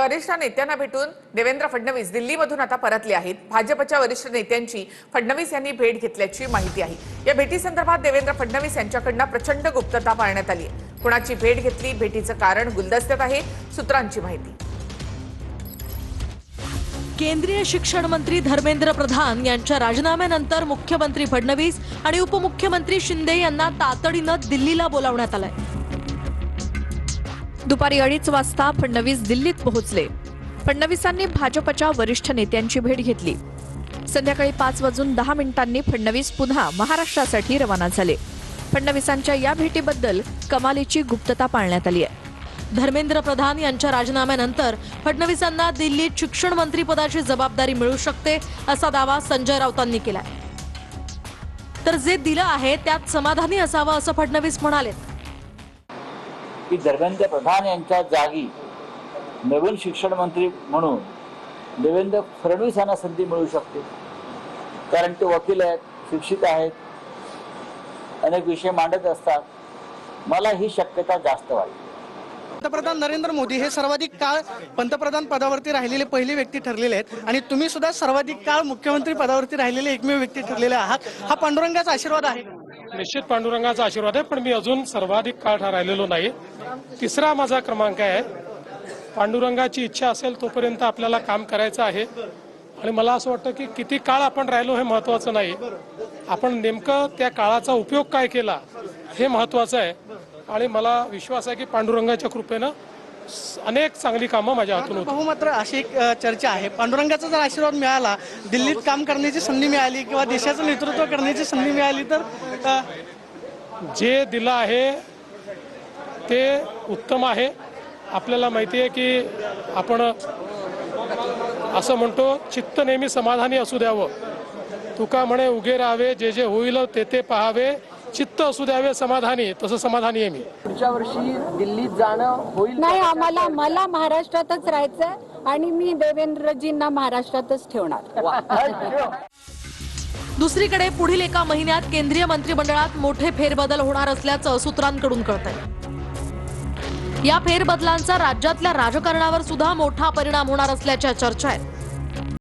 वरिष्ठ नेत्यांना भेटून देवेंद्र फडणवीस दिल्लीमधून आता परतले आहेत। भाजपच्या वरिष्ठ नेत्यांची फडणवीस यांनी भेट घेतल्याची माहिती आहे। या भेटीसंदर्भात देवेंद्र फडणवीस यांच्याकडून प्रचंड गुप्तता पाळण्यात आली आहे। कुणाची भेट घेतली, भेटीचं कारण गुलदस्त्यात आहे, सूत्रांची माहिती। केंद्रीय शिक्षण मंत्री धर्मेंद्र प्रधान यांच्या राजीनाम्यानंतर मुख्यमंत्री फडणवीस आणि उपमुख्यमंत्री शिंदे यांना तातडीनं दिल्लीला बोलावण्यात आलंय। दुपारी 2:30 वाजता फडणवीस दिल्लीत पोहोचले। फडणवीसांनी भाजपच्या वरिष्ठ नेत्यांची भेट घेतली। संध्याकाळी 5:10 फडणवीस पुन्हा महाराष्ट्रासाठी रवाना झाले। फडणवीसांच्या या भेटीबद्दल कमालीची गुप्तता पाळण्यात आली आहे। धर्मेंद्र प्रधान यांच्या राजीनाम्यानंतर फडणवीसांना दिल्लीत शिक्षण मंत्री पदाची जबाबदारी मिळू शकते असा दावा संजय राऊतांनी केलाय। तर जे दिलं आहे त्यात समाधानी असावं असं फडणवीस म्हणाले की धर्मेंद्र प्रधान यांच्या जागी नवीन शिक्षण मंत्री म्हणून देवेंद्र फडणवीस यांना संधी मिळू शकते, कारण ते वकील आहेत, शिक्षित आहेत, अनेक विषय मांडत असतात। मला ही शक्यता जास्त वाटते। पंतप्रधान नरेंद्र मोदी हे सर्वाधिक काळ पंतप्रधान पदावरती राहिलेले पहिली व्यक्ती ठरलेले आहेत आणि तुम्ही सुद्धा सर्वाधिक काळ मुख्यमंत्री पदावरती राहिलेले एकमेव व्यक्ती ठरलेले आहात। हा पांडुरंगाचा आशीर्वाद आहे। निश्चित पांडुरंगाचा आशीर्वाद आहे, पण मी अजून सर्वाधिक काळ राहिलेलो नाही। तिसरा माझा क्रमांक आहे। पांडुरंगाची इच्छा असेल तोपर्यंत आपल्याला काम करायचं आहे आणि मला असं वाटतं की किती काळ आपण राहिलो हे महत्त्वाचं नाही, आपण नेमकं त्या काळाचा उपयोग काय केला हे महत्त्वाचं आहे। आणि मला विश्वास आहे की पांडुरंगाच्या कृपेनं अनेक चांगली कामं माझ्या हातून होतील। बहुमात्र अशी एक चर्चा आहे, पांडुरंगाचा जर आशीर्वाद मिळाला, दिल्लीत काम करण्याची संधी मिळाली किंवा देशाचं नेतृत्व करण्याची संधी मिळाली तर जे दिलं आहे ते उत्तम आहे। आपल्याला माहिती आहे की आपण असं म्हणतो, चित्त नेहमी समाधानी असू द्यावं। तुका म्हणे उगे राहावे, जे जे होईल ते ते पाहावे, चित्त असू द्यावे समाधानी, तसं समाधानी आहे मी। पुढच्या वर्षी दिल्लीत जाणं होईल नाही, मला महाराष्ट्रातच राहायचंय आणि मी देवेंद्रजींना महाराष्ट्रातच ठेवणार। दुसरीकडे पुढील एका महिन्यात केंद्रीय मंत्रिमंडळात मोठे फेरबदल होणार असल्याचं सूत्रांकडून कळतंय। या फेरबदलांचा राज्यातल्या राजकारणावर सुद्धा मोठा परिणाम होणार असल्याच्या चर्चा आहेत।